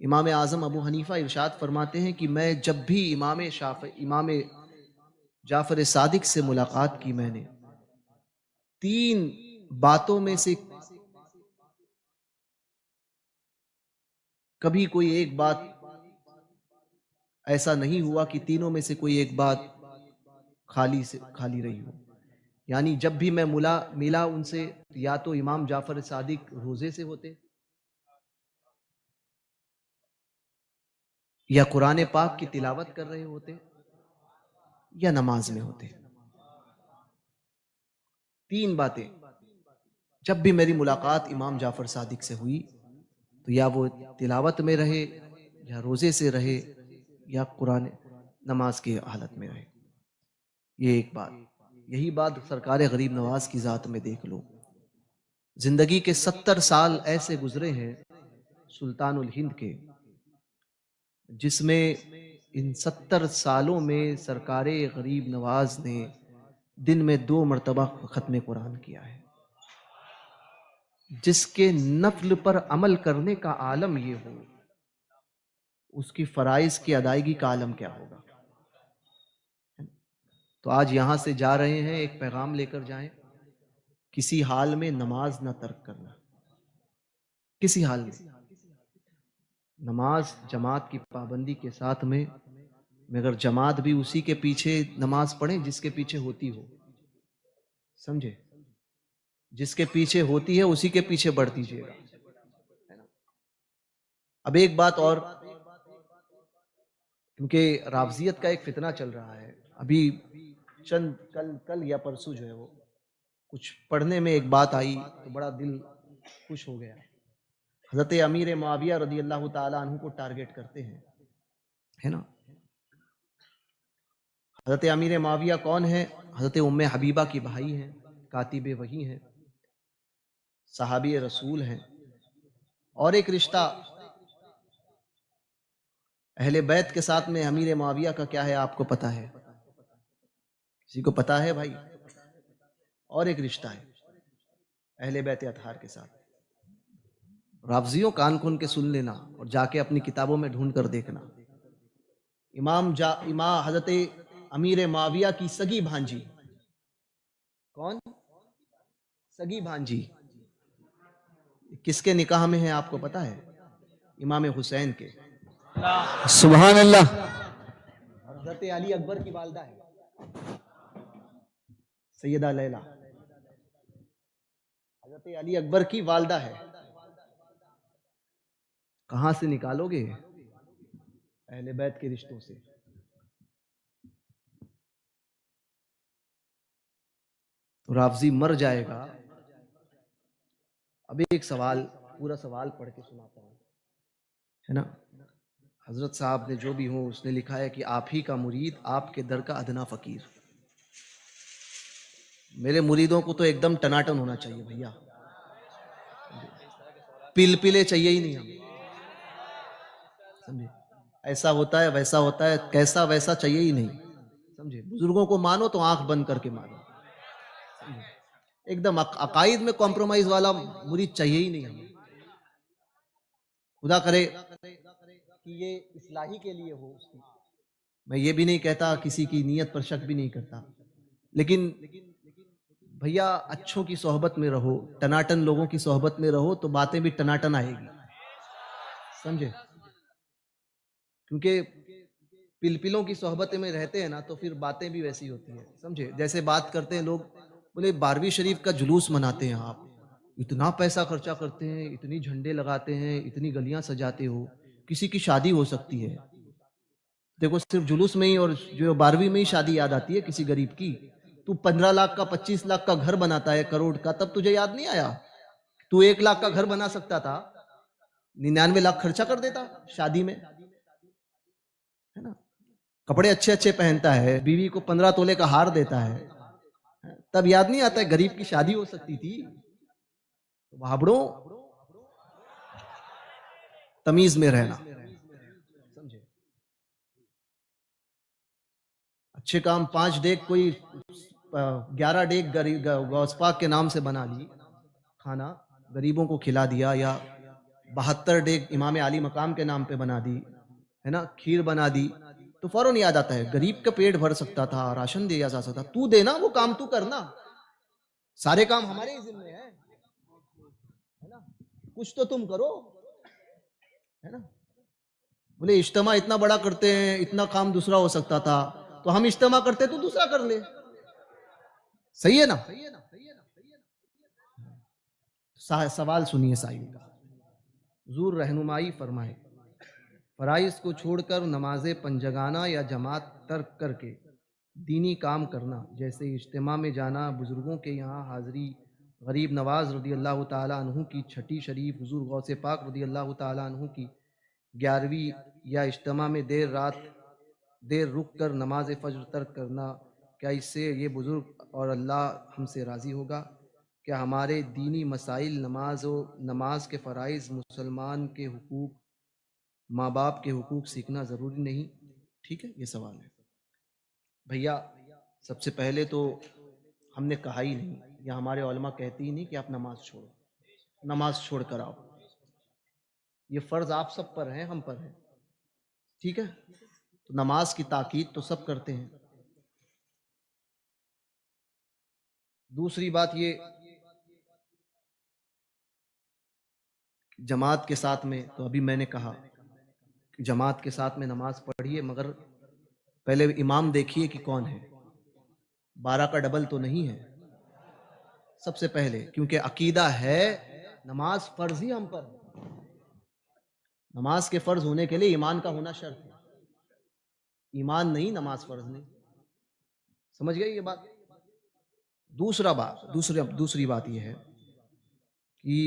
امام اعظم ابو حنیفہ ارشاد فرماتے ہیں کہ میں جب بھی امام جعفر صادق سے ملاقات کی، میں نے تین باتوں میں سے کبھی کوئی ایک بات ایسا نہیں ہوا کہ تینوں میں سے کوئی ایک بات خالی رہی ہو. یعنی جب بھی میں ملا ان سے، یا تو امام جعفر صادق روزے سے ہوتے، یا قرآن پاک کی تلاوت کر رہے ہوتے، یا نماز میں ہوتے. تین باتیں جب بھی میری ملاقات امام جعفر صادق سے ہوئی تو یا وہ تلاوت میں رہے، یا روزے سے رہے، یا قرآن نماز کی حالت میں رہے. یہ ایک بات. یہی بات سرکار غریب نواز کی ذات میں دیکھ لو. زندگی کے 70 سال ایسے گزرے ہیں سلطان الہند کے، جس میں ان 70 سالوں میں سرکار غریب نواز نے دن میں 2 مرتبہ ختم قرآن کیا ہے. جس کے نفل پر عمل کرنے کا عالم یہ ہو، اس کی فرائض کی ادائیگی کا عالم کیا ہوگا. تو آج یہاں سے جا رہے ہیں، ایک پیغام لے کر جائیں، کسی حال میں نماز نہ ترک کرنا. کسی حال میں نماز جماعت کی پابندی کے ساتھ میں، مگر جماعت بھی اسی کے پیچھے نماز پڑھیں جس کے پیچھے ہوتی ہو. سمجھے؟ جس کے پیچھے ہوتی ہے اسی کے پیچھے بڑھ دیجیے گا. اب ایک بات اور، کیونکہ رافضیت کا ایک فتنہ چل رہا ہے ابھی، چند کل یا پرسوں جو ہے وہ کچھ پڑھنے میں ایک بات آئی تو بڑا دل خوش ہو گیا. حضرت امیر معاویہ رضی اللہ تعالی عنہ کو ٹارگٹ کرتے ہیں، ہے نا. حضرت امیر معاویہ کون ہے؟ حضرت ام حبیبہ کی بھائی ہیں، کاتب وحی ہیں، صحابی رسول ہیں. اور ایک رشتہ اہل بیت کے ساتھ میں امیر معاویہ کا کیا ہے آپ کو پتہ ہے؟ کسی کو پتہ ہے بھائی؟ اور ایک رشتہ ہے اہل بیت اطہار کے ساتھ. رافضیوں کان کھول کے سن لینا اور جا کے اپنی کتابوں میں ڈھونڈ کر دیکھنا. امام حضرت امیر معاویہ کی سگی بھانجی کون؟ سگی بھانجی کس کے نکاح میں ہے آپ کو پتہ ہے؟ امام حسین کے. سبحان اللہ. حضرت علی اکبر کی والدہ ہے سیدہ لیلا. حضرت علی اکبر کی والدہ ہے. کہاں سے نکالو گے؟ اہل بیت کے رشتوں سے. تو رافضی مر جائے گا. اب ایک سوال، پورا سوال پڑھ کے سناتا ہوں، ہے نا. حضرت صاحب نے جو بھی ہو اس نے لکھا ہے کہ آپ ہی کا مرید، آپ کے در کا ادنا فقیر. میرے مریدوں کو تو ایک دم ٹناٹن ہونا چاہیے بھیا، پلے چاہیے ہی نہیں ہمیں. سمجھے؟ ایسا ہوتا ہے ویسا ہوتا ہے، کیسا ویسا چاہیے ہی نہیں. سمجھے؟ بزرگوں کو مانو تو آنکھ بند کر کے مانو. ایک دم عقائد میں کمپرومائز والا مرید چاہیے ہی نہیں ہمیں. خدا کرے کہ یہ اصلاحی کے لیے ہو اس کی. میں یہ بھی نہیں کہتا، کسی کی نیت پر شک بھی نہیں کرتا، لیکن بھیا اچھوں کی صحبت میں رہو، ٹناٹن لوگوں کی صحبت میں رہو تو باتیں بھی ٹناٹن آئے گی. سمجھے؟ کیونکہ پلپلوں کی صحبت میں رہتے ہیں نا تو پھر باتیں بھی ویسی ہوتی ہیں. سمجھے؟ جیسے بات کرتے ہیں لوگ، بولے 12ویں شریف کا جلوس مناتے ہیں آپ، اتنا پیسہ خرچہ کرتے ہیں، اتنی جھنڈے لگاتے ہیں، اتنی گلیاں سجاتے ہو، کسی کی شادی ہو سکتی ہے. دیکھو صرف جلوس میں ہی اور جو 12ویں میں ہی شادی یاد آتی ہے کسی غریب کی. تو 15 لاکھ کا 25 لاکھ کا گھر بناتا ہے کروڑ کا، تب تجھے یاد نہیں آیا؟ تو 1 لاکھ کا گھر بنا سکتا تھا، 99 لاکھ خرچہ کر دیتا شادی میں، ہے نا. کپڑے اچھے اچھے پہنتا ہے، بیوی کو 15 تولے کا ہار دیتا ہے، تب یاد نہیں آتا ہے غریب کی شادی ہو سکتی تھی. بھابڑوں تمیز میں رہنا. سمجھے؟ اچھے کام 5 ڈیگ، کوئی 11 ڈیگ غوث پاک کے نام سے بنا لی، کھانا غریبوں کو کھلا دیا، یا 72 ڈیگ امام علی مقام کے نام پہ بنا دی ہے نا، کھیر بنا دی، تو فوراً یاد آتا ہے غریب کا پیٹ بھر سکتا تھا، راشن دیا جا سکتا، تو دینا، وہ کام تو کرنا، سارے کام ہمارے ہی ذمہ ہیں، ہے نا، کچھ تو تم کرو، ہے نا۔ بولے اجتماع اتنا بڑا کرتے ہیں، اتنا کام دوسرا ہو سکتا تھا، تو ہم اجتماع کرتے تو دوسرا کر لے، صحیح ہے نا۔ سوال سنیے سائل کا، حضور رہنمائی فرمائے، فرائض کو چھوڑ کر نماز پنجگانہ یا جماعت ترک کر کے دینی کام کرنا، جیسے اجتماع میں جانا، بزرگوں کے یہاں حاضری، غریب نواز رضی اللہ تعالیٰ عنہ کی چھٹی شریف، حضور غوث پاک رضی اللہ تعالیٰ عنہ کی 11ویں، یا اجتماع میں دیر رک کر نماز فجر ترک کرنا، کیا اس سے یہ بزرگ اور اللہ ہم سے راضی ہوگا؟ کیا ہمارے دینی مسائل، نماز کے فرائض، مسلمان کے حقوق، ماں باپ کے حقوق سیکھنا ضروری نہیں؟ ٹھیک ہے، یہ سوال ہے بھیا۔ سب سے پہلے تو ہم نے کہا ہی نہیں، یا ہمارے علماء کہتے ہی نہیں کہ آپ نماز چھوڑو، نماز چھوڑ کر آؤ، یہ فرض آپ سب پر ہیں، ہم پر ہے، ٹھیک ہے، تو نماز کی تاکید تو سب کرتے ہیں۔ دوسری بات یہ، جماعت کے ساتھ میں، تو ابھی میں نے کہا کہ جماعت کے ساتھ میں نماز پڑھیے، مگر پہلے امام دیکھیے کہ کون ہے، 12 کا ڈبل تو نہیں ہے سب سے پہلے، کیونکہ عقیدہ ہے نماز فرض ہی ہم پر ہے، نماز کے فرض ہونے کے لیے ایمان کا ہونا شرط ہے، ایمان نہیں نماز فرض نہیں، سمجھ گئے یہ بات؟ دوسری بات یہ ہے کہ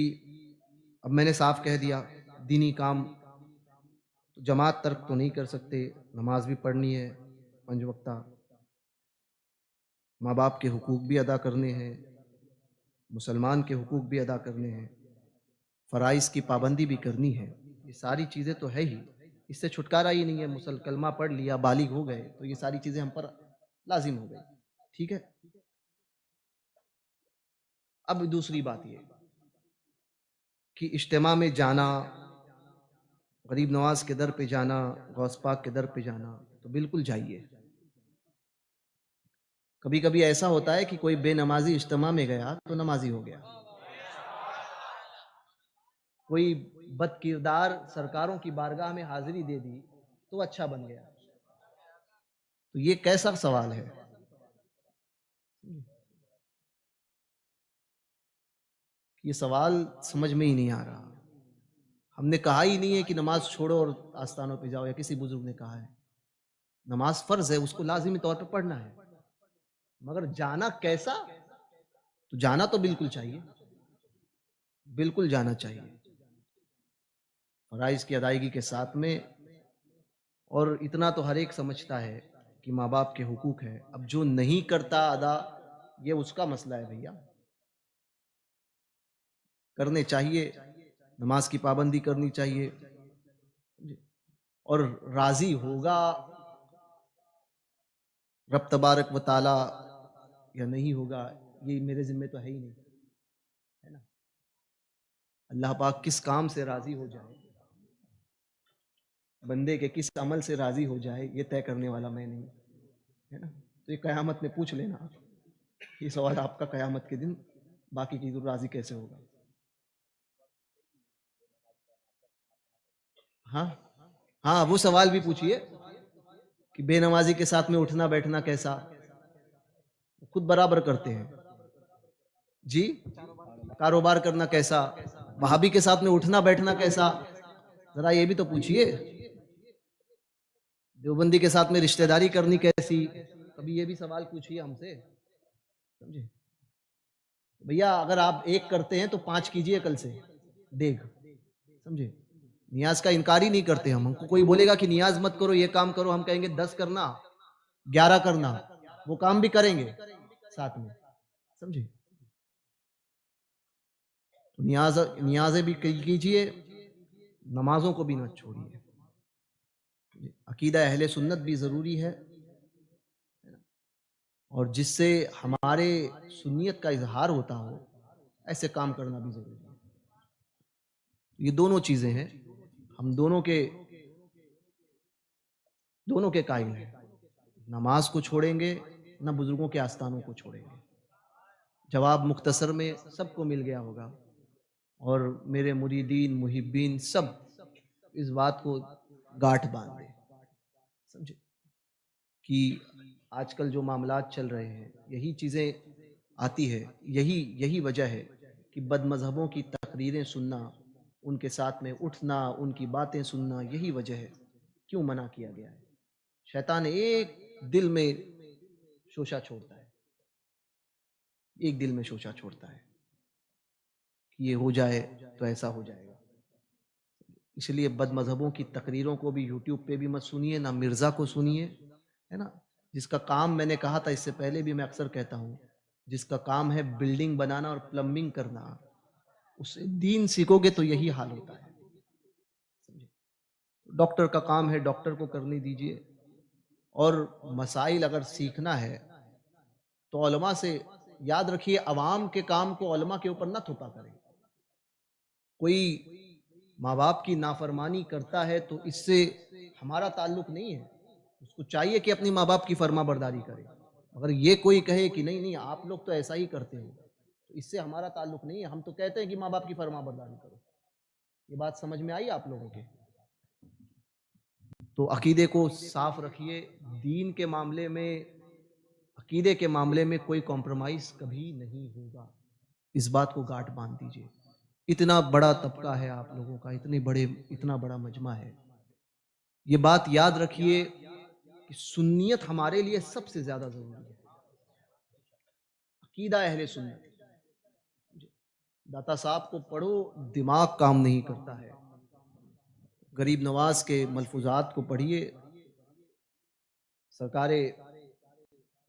اب میں نے صاف کہہ دیا، دینی کام تو جماعت ترک تو نہیں کر سکتے، نماز بھی پڑھنی ہے 5 وقتہ، ماں باپ کے حقوق بھی ادا کرنے ہیں، مسلمان کے حقوق بھی ادا کرنے ہیں، فرائض کی پابندی بھی کرنی ہے، یہ ساری چیزیں تو ہے ہی، اس سے چھٹکارا ہی نہیں ہے، کلمہ پڑھ لیا، بالغ ہو گئے تو یہ ساری چیزیں ہم پر لازم ہو گئی، ٹھیک ہے۔ اب دوسری بات یہ کہ اجتماع میں جانا، غریب نواز کے در پہ جانا، غوث پاک کے در پہ جانا، تو بالکل جائیے۔ کبھی کبھی ایسا ہوتا ہے کہ کوئی بے نمازی اجتماع میں گیا تو نمازی ہو گیا، کوئی بد کردار سرکاروں کی بارگاہ میں حاضری دے دی تو اچھا بن گیا، تو یہ کیسا سوال ہے؟ یہ سوال سمجھ میں ہی نہیں آ رہا۔ ہم نے کہا ہی نہیں ہے کہ نماز چھوڑو اور آستانوں پہ جاؤ، یا کسی بزرگ نے کہا ہے، نماز فرض ہے، اس کو لازمی طور پہ پڑھنا ہے، مگر جانا کیسا؟ تو جانا تو بالکل چاہیے، بالکل جانا چاہیے فرائض کی ادائیگی کے ساتھ میں، اور اتنا تو ہر ایک سمجھتا ہے کہ ماں باپ کے حقوق ہے، اب جو نہیں کرتا ادا، یہ اس کا مسئلہ ہے بھیا، کرنے چاہیے، نماز کی پابندی کرنی چاہیے، اور راضی ہوگا رب تبارک و تعالی یا نہیں ہوگا، یہ میرے ذمہ تو ہے ہی نہیں، ہے نا۔ اللہ پاک کس کام سے راضی ہو جائے، بندے کے کس عمل سے راضی ہو جائے، یہ طے کرنے والا میں نہیں، ہے نا۔ تو یہ قیامت میں پوچھ لینا آپ، یہ سوال آپ کا قیامت کے دن، باقی کی راضی کیسے ہوگا۔ ہاں ہاں، وہ سوال بھی پوچھئے کہ بے نمازی کے ساتھ میں اٹھنا بیٹھنا کیسا، خود برابر کرتے ہیں جی، کاروبار کرنا کیسا، وہابی کے ساتھ میں اٹھنا بیٹھنا کیسا، ذرا یہ بھی تو پوچھئے، دیوبندی کے ساتھ میں رشتہ داری کرنی کیسی، کبھی یہ بھی سوال پوچھئے ہم سے، سمجھے بھیا؟ اگر آپ ایک کرتے ہیں تو 5 کیجئے کل سے، دیکھ، سمجھے، نیاز کا انکار ہی نہیں کرتے ہم کو کوئی بولے گا کہ نیاز مت کرو، یہ کام کرو، ہم کہیں گے 10 کرنا، 11 کرنا، وہ کام بھی کریں گے ساتھ میں، سمجھے، نیازیں بھی کیجئے، نمازوں کو بھی نہ چھوڑیے، عقیدہ اہل سنت بھی ضروری ہے، اور جس سے ہمارے سنیت کا اظہار ہوتا ہو، ایسے کام کرنا بھی ضروری ہے۔ یہ دونوں چیزیں ہیں، ہم دونوں کے قائل ہیں، نماز کو چھوڑیں گے نہ بزرگوں کے آستانوں کو چھوڑیں گے۔ جواب مختصر میں سب کو مل گیا ہوگا، اور میرے مریدین محبین سب اس بات کو گاٹھ باندھ دیں، سمجھے کہ آج کل جو معاملات چل رہے ہیں یہی چیزیں آتی ہے، یہی وجہ ہے کہ بد مذہبوں کی تقریریں سننا، ان کے ساتھ میں اٹھنا، ان کی باتیں سننا، یہی وجہ ہے کیوں منع کیا گیا ہے۔ شیطان ایک دل میں شوشہ چھوڑتا ہے، ایک دل میں شوشہ چھوڑتا ہے کہ یہ ہو جائے تو ایسا ہو جائے گا۔ اس لیے بد مذہبوں کی تقریروں کو بھی یوٹیوب پہ بھی مت سنیے، نہ مرزا کو سنیے، ہے نا، جس کا کام میں نے کہا تھا اس سے پہلے بھی، میں اکثر کہتا ہوں، جس کا کام ہے بلڈنگ بنانا اور پلمبنگ کرنا، اس سے دین سیکھو گے تو یہی حال ہوتا ہے، سمجھے؟ ڈاکٹر کا کام ہے، ڈاکٹر کو کرنے دیجئے، اور مسائل اگر سیکھنا ہے تو علماء سے، یاد رکھیے عوام کے کام کو علماء کے اوپر نہ تھوپا کریں۔ کوئی ماں باپ کی نافرمانی کرتا ہے تو اس سے ہمارا تعلق نہیں ہے، اس کو چاہیے کہ اپنی ماں باپ کی فرما برداری کرے۔ اگر یہ کوئی کہے کہ نہیں نہیں آپ لوگ تو ایسا ہی کرتے ہو، تو اس سے ہمارا تعلق نہیں ہے، ہم تو کہتے ہیں کہ ماں باپ کی فرما برداری کرو۔ یہ بات سمجھ میں آئی آپ لوگوں کے؟ تو عقیدے کو صاف رکھیے، دین کے معاملے میں، عقیدے کے معاملے میں کوئی کمپرومائز کبھی نہیں ہوگا، اس بات کو گاٹھ باندھ دیجئے۔ اتنا بڑا طبقہ ہے آپ لوگوں کا، اتنا بڑا مجمع ہے، یہ بات یاد رکھیے کہ سنیت ہمارے لیے سب سے زیادہ ضروری ہے، عقیدہ اہل سنت۔ داتا صاحب کو پڑھو، دماغ کام نہیں کرتا ہے، غریب نواز کے ملفوظات کو پڑھیے، سرکار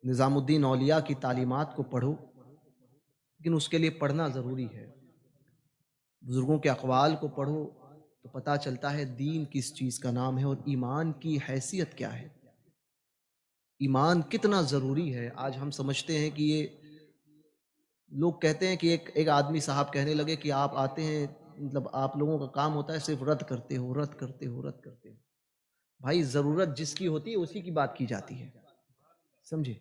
نظام الدین اولیاء کی تعلیمات کو پڑھو، لیکن اس کے لیے پڑھنا ضروری ہے، بزرگوں کے اقوال کو پڑھو تو پتہ چلتا ہے دین کس چیز کا نام ہے اور ایمان کی حیثیت کیا ہے، ایمان کتنا ضروری ہے۔ آج ہم سمجھتے ہیں کہ یہ لوگ کہتے ہیں کہ ایک آدمی صاحب کہنے لگے کہ آپ آتے ہیں، مطلب آپ لوگوں کا کام ہوتا ہے صرف رد کرتے ہو، رد کرتے ہو، رد کرتے ہو۔ بھائی ضرورت جس کی ہوتی ہے اسی کی بات کی جاتی ہے، سمجھے؟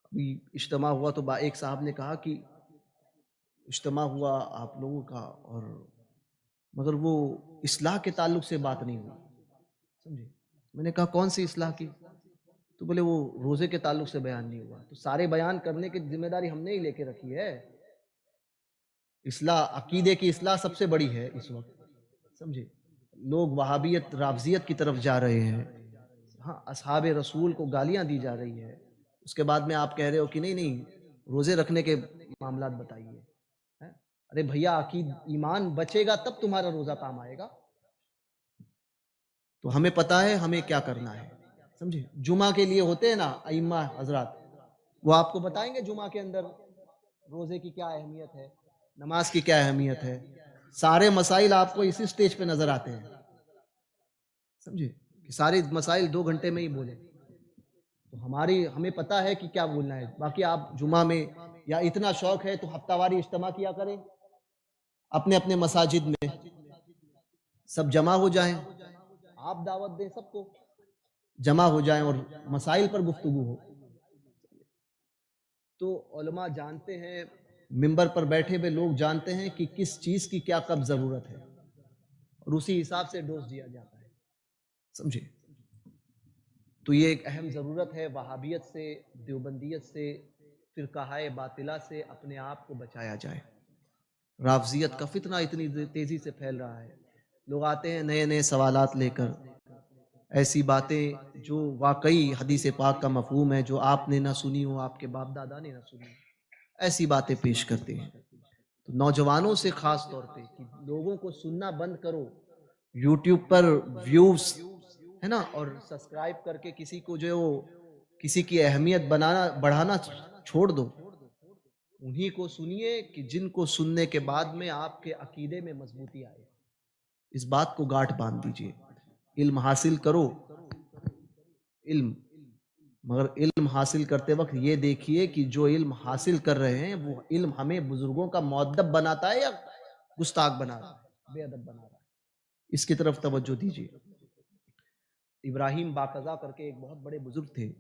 ابھی اجتماع ہوا تو ایک صاحب نے کہا کہ اجتماع ہوا آپ لوگوں کا، اور مگر وہ اصلاح کے تعلق سے بات نہیں ہوئی، سمجھے؟ میں نے کہا کون سی اصلاح کی؟ تو بولے وہ روزے کے تعلق سے بیان نہیں ہوا۔ تو سارے بیان کرنے کی ذمہ داری ہم نے ہی لے کے رکھی ہے، اصلاح، عقیدے کی اصلاح سب سے بڑی ہے اس وقت، سمجھے؟ لوگ وہابیت رافضیت کی طرف جا رہے ہیں، ہاں اصحاب رسول کو گالیاں دی جا رہی ہے، اس کے بعد میں آپ کہہ رہے ہو کہ نہیں نہیں روزے رکھنے کے معاملات بتائیے، ہیں؟ ارے بھیا ایمان بچے گا تب تمہارا روزہ کام آئے گا۔ تو ہمیں پتا ہے ہمیں کیا کرنا ہے، سمجھے؟ جمعہ کے لیے ہوتے ہیں نا ائمہ حضرات، وہ آپ کو بتائیں گے جمعہ کے اندر روزے کی کیا اہمیت ہے، نماز کی کیا اہمیت ہے، سارے مسائل آپ کو اسی سٹیج پہ نظر آتے ہیں، سمجھے؟ کہ سارے مسائل 2 گھنٹے میں ہی بولیں، تو ہمیں پتا ہے کہ کیا بولنا ہے۔ باقی آپ جمعہ میں، یا اتنا شوق ہے تو ہفتہ واری اجتماع کیا کریں، اپنے اپنے مساجد میں سب جمع ہو جائیں، آپ دعوت دیں، سب کو جمع ہو جائیں اور مسائل پر گفتگو ہو۔ تو علماء جانتے ہیں، منبر پر بیٹھے ہوئے لوگ جانتے ہیں کہ کس چیز کی کیا کب ضرورت ہے، اور اسی حساب سے ڈوز دیا جاتا ہے، سمجھے؟ تو یہ ایک اہم ضرورت ہے، وہابیت سے، دیوبندیت سے، فرقہ باطلہ سے اپنے آپ کو بچایا جائے۔ رافضیت کا فتنہ اتنی تیزی سے پھیل رہا ہے، لوگ آتے ہیں نئے نئے سوالات لے کر، ایسی باتیں جو واقعی حدیث پاک کا مفہوم ہے، جو آپ نے نہ سنی ہو، آپ کے باپ دادا نے نہ سنی، ایسی باتیں پیش کرتے ہیں۔ تو نوجوانوں سے خاص طور پہ کہ لوگوں کو سننا بند کرو، یوٹیوب پر ویوز ہے نا، اور سبسکرائب کر کے کسی کو جو کسی کی اہمیت بڑھانا چھوڑ دو، انہی کو سنیے کہ جن کو سننے کے بعد میں آپ کے عقیدے میں مضبوطی آئے۔ اس بات کو گاٹھ باندھ دیجئے، علم حاصل کرو، علم مگر علم حاصل کرتے وقت یہ دیکھیے کہ جو علم حاصل کر رہے ہیں وہ علم ہمیں بزرگوں کا مؤدب بناتا ہے یا گستاخ بنا رہا ہے، بے ادب بنا رہا ہے، اس کی طرف توجہ دیجیے۔ ابراہیم باقضا کر کے ایک بہت بڑے بزرگ تھے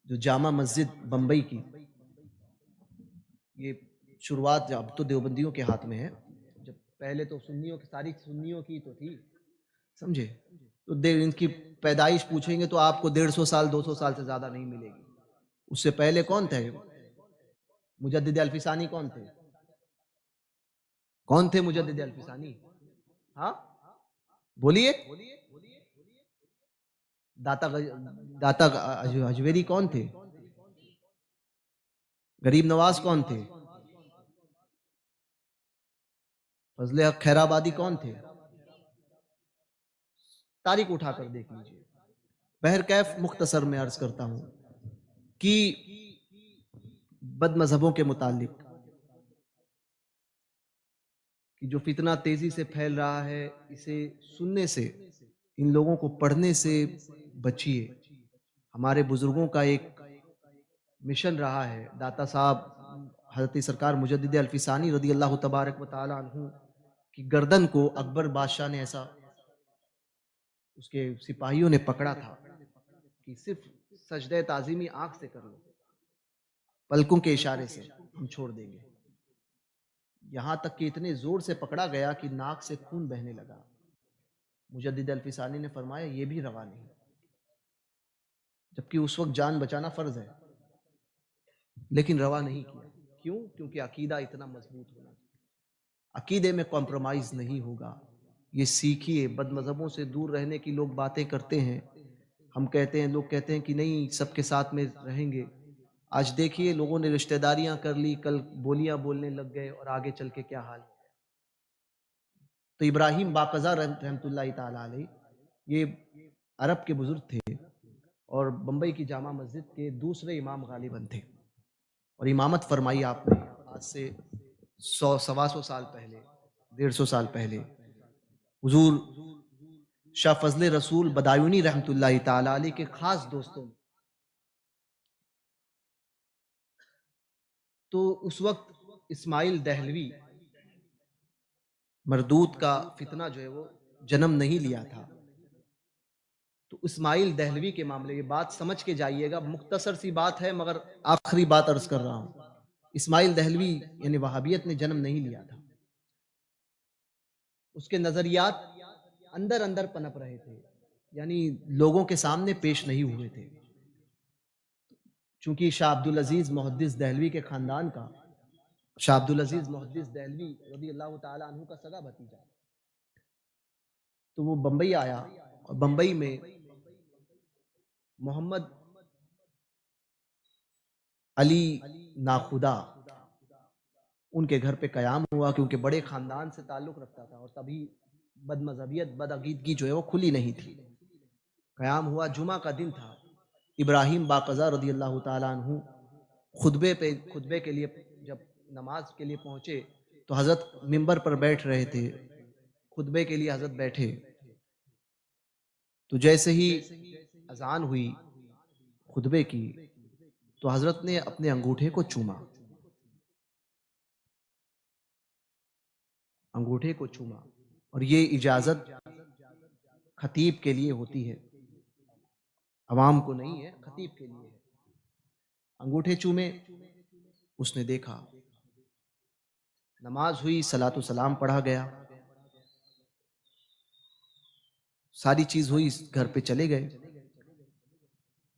جو جامع مسجد بمبئی کی، یہ شروعات اب تو دیوبندیوں کے ہاتھ میں ہے، جب پہلے تو سنیوں کی، ساری سنیوں کی تو تھی، سمجھے؟ تو ان کی پیدائش پوچھیں گے تو آپ کو 150 سال 200 سال سے زیادہ نہیں ملے گی۔ اس سے پہلے کون تھے؟ مجدد الفسانی کون تھے؟ کون تھے مجدد الفسانی؟ ہاں بولیے۔ داتا اجویری کون تھے؟ غریب نواز کون تھے؟ فضل حق خیرآبادی کون تھے؟ تاریخ اٹھا کر دیکھ لیجیے۔ بہرکیف مختصر میں عرض کرتا ہوں کہ بد مذہبوں کے متعلق کہ جو فتنہ تیزی سے پھیل رہا ہے، اسے سننے سے، ان لوگوں کو پڑھنے سے بچیے۔ ہمارے بزرگوں کا ایک مشن رہا ہے، داتا صاحب حضرت سرکار مجدد الفسانی رضی اللہ تبارک و تعالی عنہ کی گردن کو اکبر بادشاہ نے ایسا، اس کے سپاہیوں نے پکڑا تھا کہ صرف سجدہ تعظیمی آنکھ سے کر لو، پلکوں کے اشارے سے ہم چھوڑ دیں گے۔ یہاں تک کہ اتنے زور سے پکڑا گیا کہ ناک سے خون بہنے لگا۔ مجدد الفسانی نے فرمایا یہ بھی روا نہیں، جبکہ اس وقت جان بچانا فرض ہے، لیکن روا نہیں کیا۔ کیوں؟ کیونکہ عقیدہ اتنا مضبوط ہونا، عقیدے میں کمپرومائز نہیں ہوگا۔ یہ سیکھیے۔ بد مذہبوں سے دور رہنے کی لوگ باتیں کرتے ہیں، ہم کہتے ہیں، لوگ کہتے ہیں کہ نہیں سب کے ساتھ میں رہیں گے۔ آج دیکھیے لوگوں نے رشتہ داریاں کر لی، کل بولیاں بولنے لگ گئے، اور آگے چل کے کیا حال۔ تو ابراہیم باقضا رحمۃ اللہ تعالی علیہ یہ عرب کے بزرگ تھے اور بمبئی کی جامع مسجد کے دوسرے امام غالباً تھے، اور امامت فرمائی آپ نے آج سے 100 سال پہلے، 150 سال پہلے۔ حضور شاہ فضل رسول بدایونی رحمۃ اللہ تعالی علیہ کے خاص دوستوں میں، تو اس وقت اسماعیل دہلوی مردود کا فتنہ جو ہے وہ جنم نہیں لیا تھا۔ تو اسماعیل دہلوی کے معاملے، یہ بات سمجھ کے جائیے گا، مختصر سی بات ہے مگر آخری بات عرض کر رہا ہوں۔ اسماعیل دہلوی یعنی وہابیت نے جنم نہیں لیا تھا، اس کے نظریات اندر اندر پنپ رہے تھے، یعنی لوگوں کے سامنے پیش نہیں ہوئے تھے، چونکہ شاہ عبدالعزیز محدث دہلوی کے خاندان کا، شاہ عبدالعزیز محدث دہلوی رضی اللہ تعالی عنہ کا سگا بھتیجا، تو وہ بمبئی آیا، اور بمبئی میں محمد علی ناخدا ان کے گھر پہ قیام ہوا، کیونکہ بڑے خاندان سے تعلق رکھتا تھا، اور تبھی بد مذہبیت، بد عقیدگی جو ہے وہ کھلی نہیں تھی۔ قیام ہوا، جمعہ کا دن تھا، ابراہیم باقضا رضی اللہ تعالیٰ عنہ خطبے کے لیے جب نماز کے لیے پہنچے تو حضرت منبر پر بیٹھ رہے تھے، خطبے کے لیے حضرت بیٹھے، تو جیسے ہی اذان ہوئی خطبے کی تو حضرت نے اپنے انگوٹھے کو چوما، انگوٹھے کو چوما، اور یہ اجازت خطیب کے لیے ہوتی ہے، عوام کو نہیں ہے، خطیب کے لیے ہے۔ انگوٹھے چومے، اس نے دیکھا، نماز ہوئی، صلاۃ و سلام پڑھا گیا، ساری چیز ہوئی، گھر پہ چلے گئے۔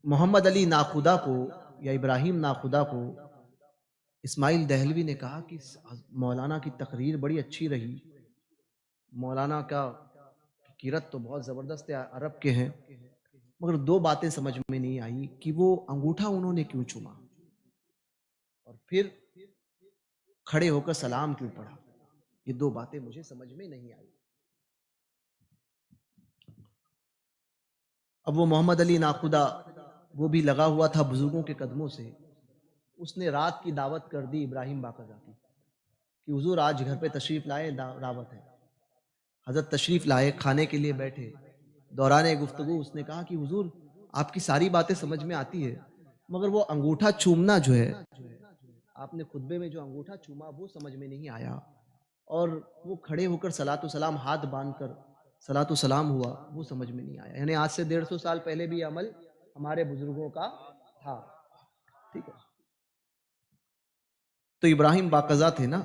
محمد علی ناخدا کو یا ابراہیم ناخدا کو اسماعیل دہلوی نے کہا کہ مولانا کی تقریر بڑی اچھی رہی، مولانا کا قرات تو بہت زبردست ہے، عرب کے ہیں، مگر دو باتیں سمجھ میں نہیں آئی کہ وہ انگوٹھا انہوں نے کیوں چوما، اور پھر کھڑے ہو کر سلام کیوں پڑھا، یہ دو باتیں مجھے سمجھ میں نہیں آئی۔ اب وہ محمد علی ناخدا وہ بھی لگا ہوا تھا بزرگوں کے قدموں سے، اس نے رات کی دعوت کر دی ابراہیم باقضا کی کہ حضور آج گھر پہ تشریف لائے، دعوت ہے۔ حضرت تشریف لائے، کھانے کے لیے بیٹھے، دوران گفتگو اس نے کہا کہ حضور آپ کی ساری باتیں سمجھ میں آتی ہے، مگر وہ انگوٹھا چومنا جو ہے، آپ نے خطبے میں جو انگوٹھا چوما وہ سمجھ میں نہیں آیا، اور وہ کھڑے ہو کر صلاۃ و سلام ہاتھ باندھ کر صلاۃ و سلام ہوا وہ سمجھ میں نہیں آیا. یعنی آج سے 150 سال پہلے بھی یہ عمل ہمارے بزرگوں کا تھا. ٹھیک ہے. تو ابراہیم باقضا تھے نا،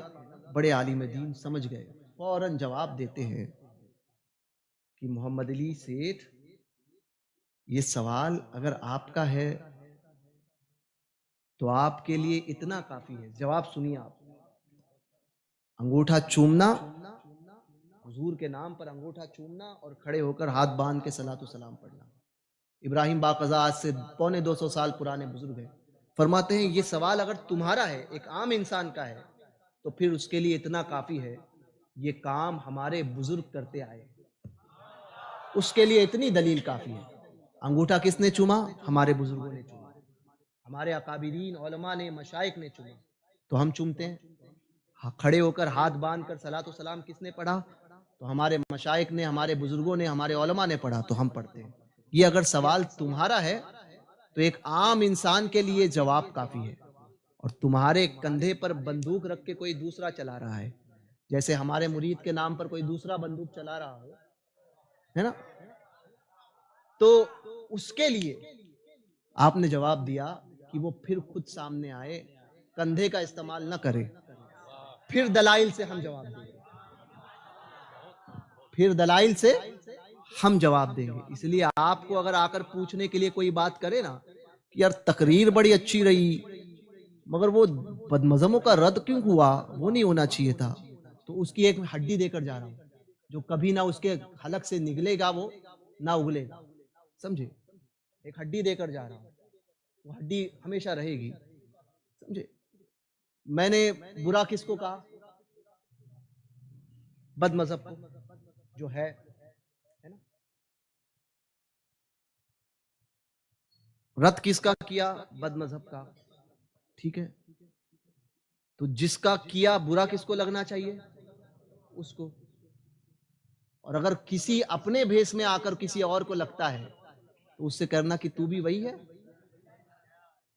بڑے عالم دین، سمجھ گئے، فوراً جواب دیتے ہیں کہ محمد علی سیٹھ، یہ سوال اگر آپ کا ہے تو آپ کے لیے اتنا کافی ہے. جواب سنیے آپ. انگوٹھا چومنا، حضور کے نام پر انگوٹھا چومنا اور کھڑے ہو کر ہاتھ باندھ کے صلاۃ و سلام پڑھنا. ابراہیم باقضا آج سے 250 سال پرانے بزرگ ہیں، فرماتے ہیں یہ سوال اگر تمہارا ہے، ایک عام انسان کا ہے، تو پھر اس کے لیے اتنا کافی ہے. یہ کام ہمارے بزرگ کرتے آئے، اس کے لیے اتنی دلیل کافی ہے. انگوٹھا کس نے چوما؟ ہمارے بزرگوں نے چوما، ہمارے اکابرین علماء نے، مشائخ نے چوما، تو ہم چومتے ہیں. کھڑے ہو کر ہاتھ باندھ کر صلاۃ و سلام کس نے پڑھا؟ تو ہمارے مشائخ نے، ہمارے بزرگوں نے، ہمارے علماء نے پڑھا، تو ہم پڑھتے ہیں. یہ اگر سوال تمہارا ہے تو ایک عام انسان کے لیے جواب کافی ہے. اور تمہارے کندھے پر بندوق رکھ کے کوئی دوسرا چلا رہا ہے، جیسے ہمارے مرید کے نام پر کوئی دوسرا بندوق چلا رہا ہو، ہے نا، تو اس کے لیے آپ نے جواب دیا کہ وہ پھر خود سامنے آئے، کندھے کا استعمال نہ کرے. پھر دلائل سے ہم جواب دیں گے، پھر دلائل سے ہم جواب دیں گے. اس لیے آپ کو اگر آ کر پوچھنے کے لیے کوئی بات کرے نا کہ یار تقریر بڑی اچھی رہی مگر وہ بدمزموں کا رد کیوں ہوا، وہ نہیں ہونا چاہیے تھا، تو اس کی ایک ہڈی دے کر جا رہا ہوں جو کبھی نہ اس کے حلق سے نکلے گا، وہ نہ اگلے گا. سمجھے؟ ایک ہڈی دے کر جا رہا ہوں، وہ ہڈی ہمیشہ رہے گی. سمجھے؟ میں نے برا کس کو کہا؟ بد مذہب کو، جو ہے نا. رد کس کا کیا؟ بد مذہب کا. ٹھیک ہے. تو جس کا کیا برا کس کو لگنا چاہیے؟ اس کو. اور اگر کسی اپنے بھیس میں آ کر کسی اور کو لگتا ہے تو اس سے کرنا کہ تو بھی وہی ہے،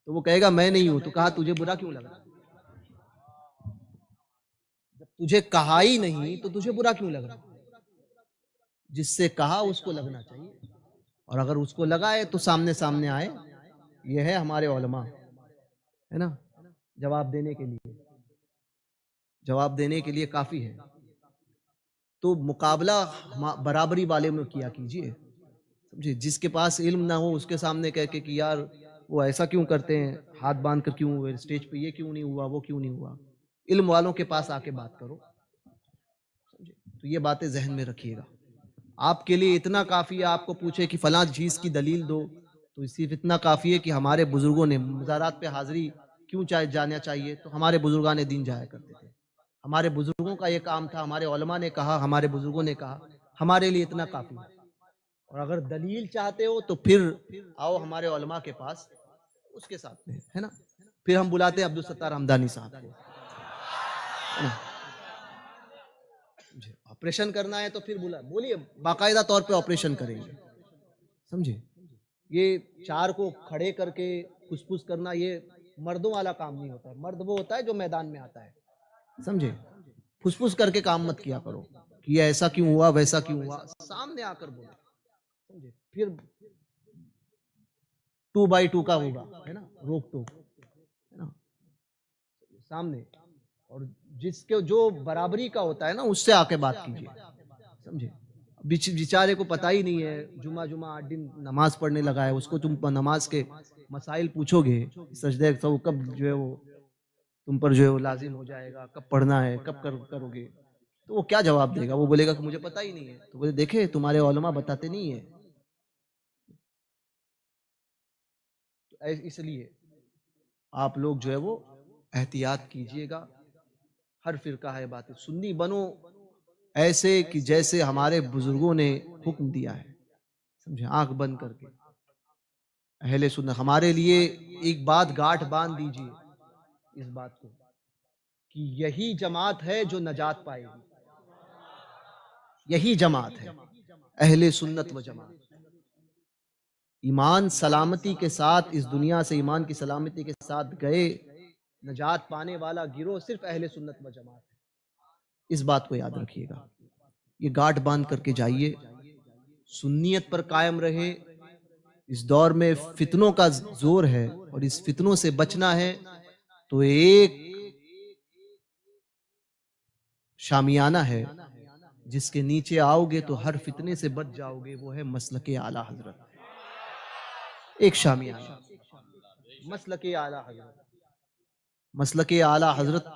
تو وہ کہے گا میں نہیں ہوں. تو کہا تجھے برا کیوں لگ رہا؟ جب تجھے کہا ہی نہیں تو تجھے برا کیوں لگ رہا؟ جس سے کہا اس کو لگنا چاہیے، اور اگر اس کو لگا ہے تو سامنے آئے. یہ ہے ہمارے علماء، ہے نا، جواب دینے کے لیے کافی ہے. تو مقابلہ برابری والے میں کیا کیجئے. سمجھے؟ جس کے پاس علم نہ ہو اس کے سامنے کہہ کے کہ یار وہ ایسا کیوں کرتے ہیں، ہاتھ باندھ کر کیوں ہوئے اسٹیج پہ، یہ کیوں نہیں ہوا، وہ کیوں نہیں ہوا. علم والوں کے پاس آ کے بات کرو. سمجھے؟ تو یہ باتیں ذہن میں رکھیے گا. آپ کے لیے اتنا کافی ہے، آپ کو پوچھے کہ فلاں چیز کی دلیل دو، تو صرف اتنا کافی ہے کہ ہمارے بزرگوں نے مزارات پہ حاضری کیوں جانا چاہیے، تو ہمارے بزرگان دین جایا کرتے تھے. ہمارے بزرگوں کا یہ کام تھا، ہمارے علماء نے کہا، ہمارے بزرگوں نے کہا، ہمارے لیے اتنا کافی ہے. اور اگر دلیل چاہتے ہو تو پھر آؤ ہمارے علماء کے پاس، اس کے ساتھ میں، ہے نا. پھر ہم بلاتے ہیں عبدالستار حمدانی صاحب کو. آپریشن کرنا ہے تو پھر بولیے، باقاعدہ طور پہ آپریشن کریں گے. سمجھے؟ یہ چار کو کھڑے کر کے پھس پھس کرنا یہ مردوں والا کام نہیں ہوتا ہے. مرد وہ ہوتا ہے جو میدان میں آتا ہے. سمجھے؟ پھس پھس کر کے کام مت کیا کرو کہ یہ ایسا کیوں ہوا، ویسا کیوں ہوا. سامنے آ کر بولو. سمجھے؟ پھر 2x2 کا ہوگا، ہے نا، روک ٹوک، ہے نا، سامنے. اور جس کے جو برابری کا ہوتا ہے نا اس سے آ کے بات کیجیے. سمجھے؟ بیچارے کو پتہ ہی نہیں ہے، جمعہ 8 دن نماز پڑھنے لگا ہے، اس کو تم نماز کے مسائل پوچھو گے، سجدے سو کب جو ہے وہ تم پر جو ہے وہ لازم ہو جائے گا، کب پڑھنا ہے، کب کرو گے، تو وہ کیا جواب دے گا؟ وہ بولے گا کہ مجھے پتہ ہی نہیں ہے. تو بولے دیکھیں تمہارے علماء بتاتے نہیں ہیں. اس لیے آپ لوگ جو ہے وہ احتیاط کیجئے گا. ہر فرقہ ہے باتیں، سنی بنو ایسے کہ جیسے ہمارے بزرگوں نے حکم دیا ہے. سمجھے؟ آنکھ بند کر کے اہل سنت. ہمارے لیے ایک بات گاٹھ باندھ دیجئے اس بات کو کہ یہی جماعت ہے جو نجات پائے گی. یہی جماعت ہے اہل سنت و جماعت. ایمان سلامتی کے ساتھ اس دنیا سے ایمان کی سلامتی کے ساتھ گئے، نجات پانے والا گروہ صرف اہل سنت و جماعت ہے۔ اس بات کو یاد رکھیے گا، یہ گاٹھ باندھ کر کے جائیے، سنیت پر قائم رہے۔ اس دور میں فتنوں کا زور ہے اور اس فتنوں سے بچنا ہے تو ایک شامیانہ ہے جس کے نیچے آؤ گے تو ہر فتنے سے بچ جاؤ گے، وہ ہے مسلک اعلی حضرت۔ ایک شامیانہ مسلک اعلی حضرت، مسلک اعلی حضرت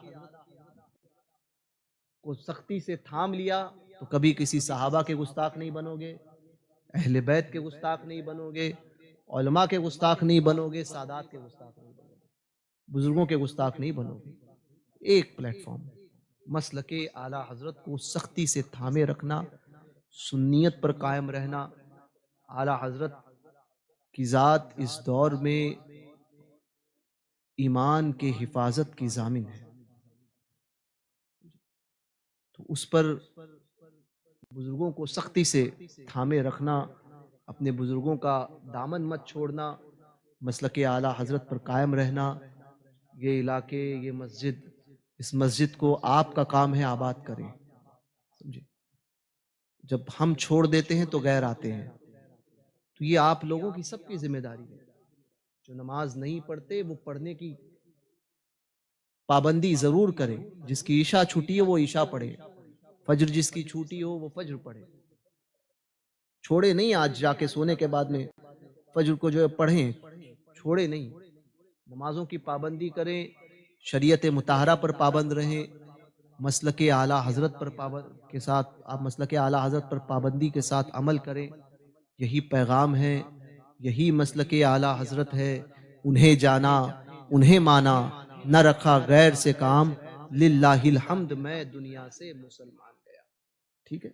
کو سختی سے تھام لیا تو کبھی کسی صحابہ کے گستاخ نہیں بنو گے، اہل بیت کے گستاخ نہیں بنو گے، علماء کے گستاخ نہیں بنو گے، سادات کے گستاخ نہیں بنو گے، بزرگوں کے گستاخ نہیں بنو گے۔ ایک پلیٹ فارم، مسلک اعلی حضرت کو سختی سے تھامے رکھنا، سنیت پر قائم رہنا۔ اعلی حضرت کی ذات اس دور میں ایمان کے حفاظت کی ضامن ہے، تو اس پر بزرگوں کو سختی سے تھامے رکھنا، اپنے بزرگوں کا دامن مت چھوڑنا، مسلک اعلی حضرت پر قائم رہنا۔ یہ علاقے، یہ مسجد، اس مسجد کو آپ کا کام ہے آباد کریں، سمجھے؟ جب ہم چھوڑ دیتے ہیں تو غیر آتے ہیں، تو یہ آپ لوگوں کی سب کی ذمہ داری ہے۔ جو نماز نہیں پڑھتے وہ پڑھنے کی پابندی ضرور کرے، جس کی عشاء چھٹی ہے وہ عشاء پڑھے، فجر جس کی چھوٹی ہو وہ فجر پڑھے، چھوڑے نہیں آج جا کے سونے کے بعد میں فجر کو جو ہے پڑھیں، چھوڑے نہیں، نمازوں کی پابندی کریں، شریعت مطہرہ پر پابند رہیں، مسلک اعلی حضرت پر کے ساتھ آپ مسلک اعلی حضرت پر پابندی کے ساتھ عمل کریں۔ یہی پیغام ہے، یہی مسلک اعلی حضرت ہے۔ انہیں جانا، انہیں مانا، نہ رکھا غیر سے کام، للہ الحمد میں دنیا سے مسلمان گیا۔ ٹھیک ہے،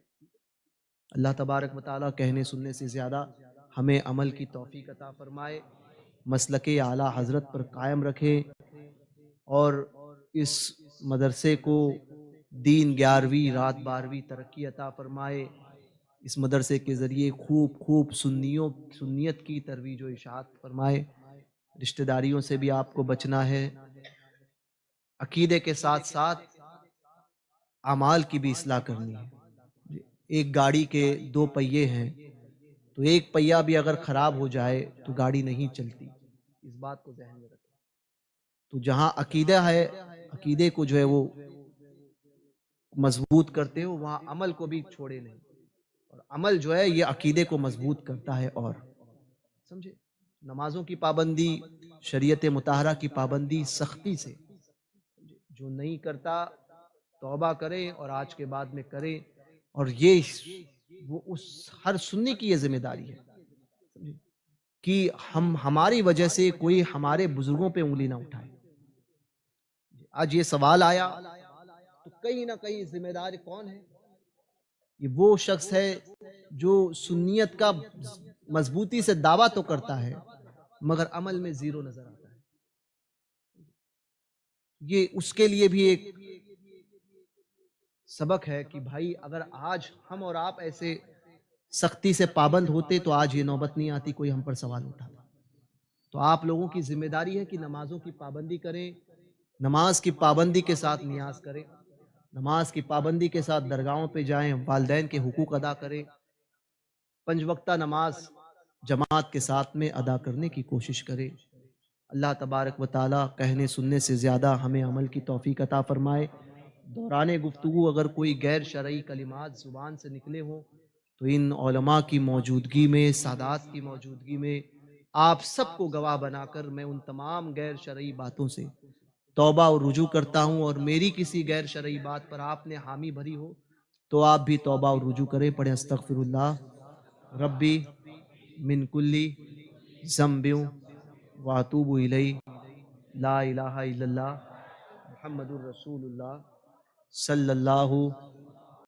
اللہ تبارک و تعالیٰ کہنے سننے سے زیادہ ہمیں عمل کی توفیق عطا فرمائے، مسلک اعلی حضرت پر قائم رکھے، اور اس مدرسے کو دین 11ویں رات 12ویں ترقی عطا فرمائے۔ اس مدرسے کے ذریعے خوب سنیت کی ترویج و اشاعت فرمائے۔ رشتہ داریوں سے بھی آپ کو بچنا ہے، عقیدے کے ساتھ ساتھ اعمال کی بھی اصلاح کرنی ہے۔ ایک گاڑی کے دو پہیے ہیں، تو ایک پہیہ بھی اگر خراب ہو جائے تو گاڑی نہیں چلتی، اس بات کو ذہن میں رکھیں۔ تو جہاں عقیدہ ہے، عقیدے کو جو ہے وہ مضبوط کرتے ہو، وہاں عمل کو بھی چھوڑے نہیں، اور عمل جو ہے یہ عقیدے کو مضبوط کرتا ہے۔ اور سمجھے، نمازوں کی پابندی، شریعت مطہرہ کی پابندی سختی سے، جو نہیں کرتا توبہ کرے اور آج کے بعد میں کرے، اور یہ وہ اس ہر سنی کی یہ ذمہ داری ہے کہ ہماری وجہ سے کوئی ہمارے بزرگوں پہ انگلی نہ اٹھائے۔ آج یہ سوال آیا تو کہیں نہ کہیں ذمہ دار کون ہے؟ یہ وہ شخص ہے جو سنیت کا مضبوطی سے دعویٰ تو کرتا ہے مگر عمل میں زیرو نظر آتا ہے۔ یہ اس کے لیے بھی ایک سبق ہے کہ بھائی اگر آج ہم اور آپ ایسے سختی سے پابند ہوتے تو آج یہ نوبت نہیں آتی کوئی ہم پر سوال اٹھاتا۔ تو آپ لوگوں کی ذمہ داری ہے کہ نمازوں کی پابندی کریں، نماز کی پابندی کے ساتھ نیاز کریں، نماز کی پابندی کے ساتھ درگاہوں پہ جائیں، والدین کے حقوق ادا کریں، 5 وقتہ نماز جماعت کے ساتھ میں ادا کرنے کی کوشش کریں۔ اللہ تبارک و تعالیٰ کہنے سننے سے زیادہ ہمیں عمل کی توفیق عطا فرمائے۔ دوران گفتگو اگر کوئی غیر شرعی کلمات زبان سے نکلے ہوں تو ان علماء کی موجودگی میں، سادات کی موجودگی میں آپ سب کو گواہ بنا کر میں ان تمام غیر شرعی باتوں سے توبہ اور رجوع کرتا ہوں، اور میری کسی غیر شرعی بات پر آپ نے حامی بھری ہو تو آپ بھی توبہ اور رجوع کریں۔ پڑھیں استغفر اللہ ربی من کلی ذنب واتوب الیہ، لا الہ الا اللہ محمد الرسول اللہ صلی اللہ